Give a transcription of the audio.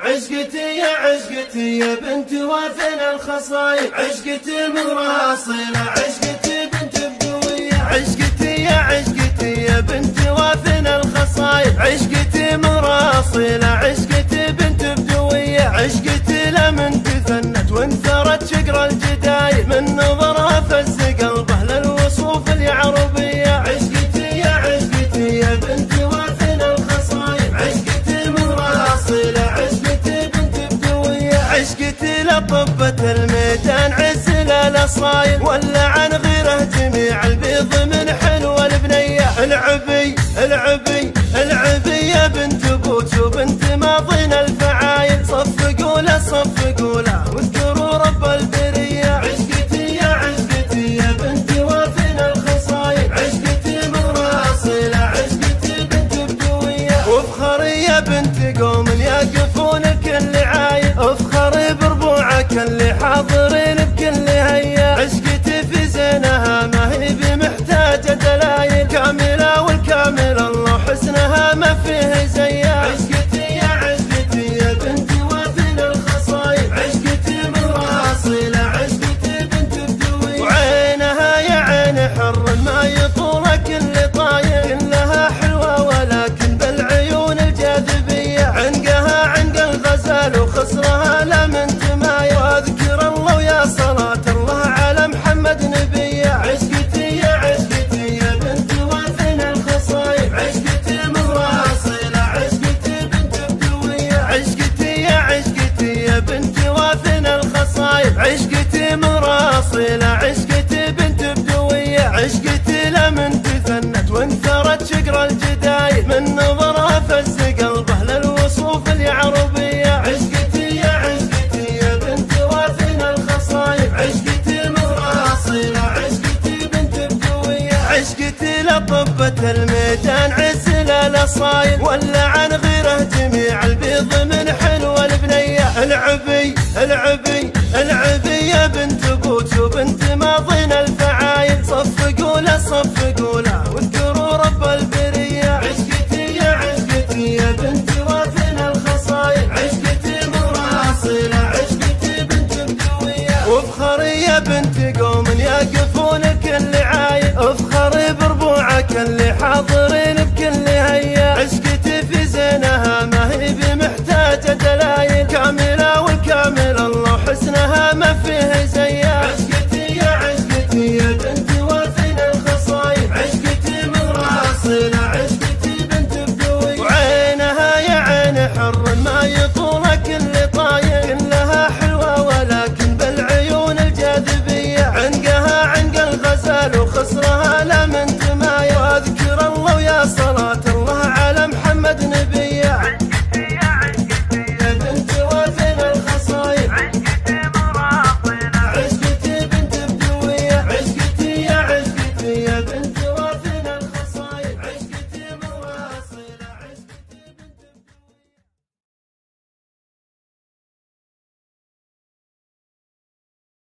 عشقتي يا عشقتي يا بنت وافن الخصايل، عشقتي من راصلة، عشقتي بنت بدوية، عشقتي يا عشقتي يا بنت وافن الخصايل، عشقتي من راصلة، عشقتي بنت بدوية، عشقتي لمن تفنت وانثرت شقر الجدايل، من نظرها فز قلبه للوصوف اليعربية، عشقتي يا عشقتي يا بنت وافن الخصايل، عشقتي من راصلة، عشقتي بنت بدوية، عشقتي لطبة الميدان عز للأصايل، ولا عن غيره جميع البيض من حلوة البنية، العبي العبي العبي يا بنت بوت وبنت ماضين الفعايل، صفقوا له صفقوا له واذكروا رب البرية، عشقتي يا عشقتي يا بنت وافن الخصايل، عشقتي من راصلة، عشقتي بنت بدوية، وافخري يا بنت قوم يقفون بكل عايل، افخري بربوعك اللي حاضرين بكل هيا، عشقتي في زينها ما هي بمحتاجة دلايل، كاملة والكامل الله حسنها ما فيه زيها، عشقتي يا عشقتي يا بنت وافن الخصايل، عشقتي من راصلة، عشقتي بنت بدوية، وعينها يا عين حر ما يطول كل طايل، كلها حلوة ولكن بالعيون الجاذبية، عنقها عنق الغزال وخصرها لمن تمايل، واذكر الله ويا صلاة الله على محمد نبيه، عشقتي يا عشقتي يا بنت وافن الخصايل، عشقتي من راصلة، عشقتي بنت بدوية، عشقتي يا عشقتي يا بنت وافن الخصايل، عشقتي من راصلة، عشقتي بنت بدوية، عشقتي لمن تفنت وانثرت شقر الجدايل، من نظرها فز قلبه للوصوف اليعربية، عشقتي يا عشقتي يا بنت وافن الخصايل، عشقتي من راصلة، عشقتي بنت بدوية، عشقتي لطبة الميدان عز للأصايل، ولا عن غيره جميع البيض من حلوة البنية، العبي العبي العبي يا بنت بوت وبنت ماضين الفعايل، صفقوا له صفقوا له واذكروا رب البرية، عشقتي يا عشقتي يا بنت وافن الخصايل، عشقتي من راصلة، عشقتي بنت بدوية، وافخري يا بنت قوم يقفون بكل عايل، افخري بربوعك اللي حاضرين بكل هيا، عشقتي في زينها ما هي بمحتاجة دلايل، كاملة والكامل الله حسنها ما فيه زيها، عشقتي يا عشقتي يا بنت وافن الخصايل، عشقتي من راصلة، عشقتي بنت بدوية، وعينها يا عين حر ما يطول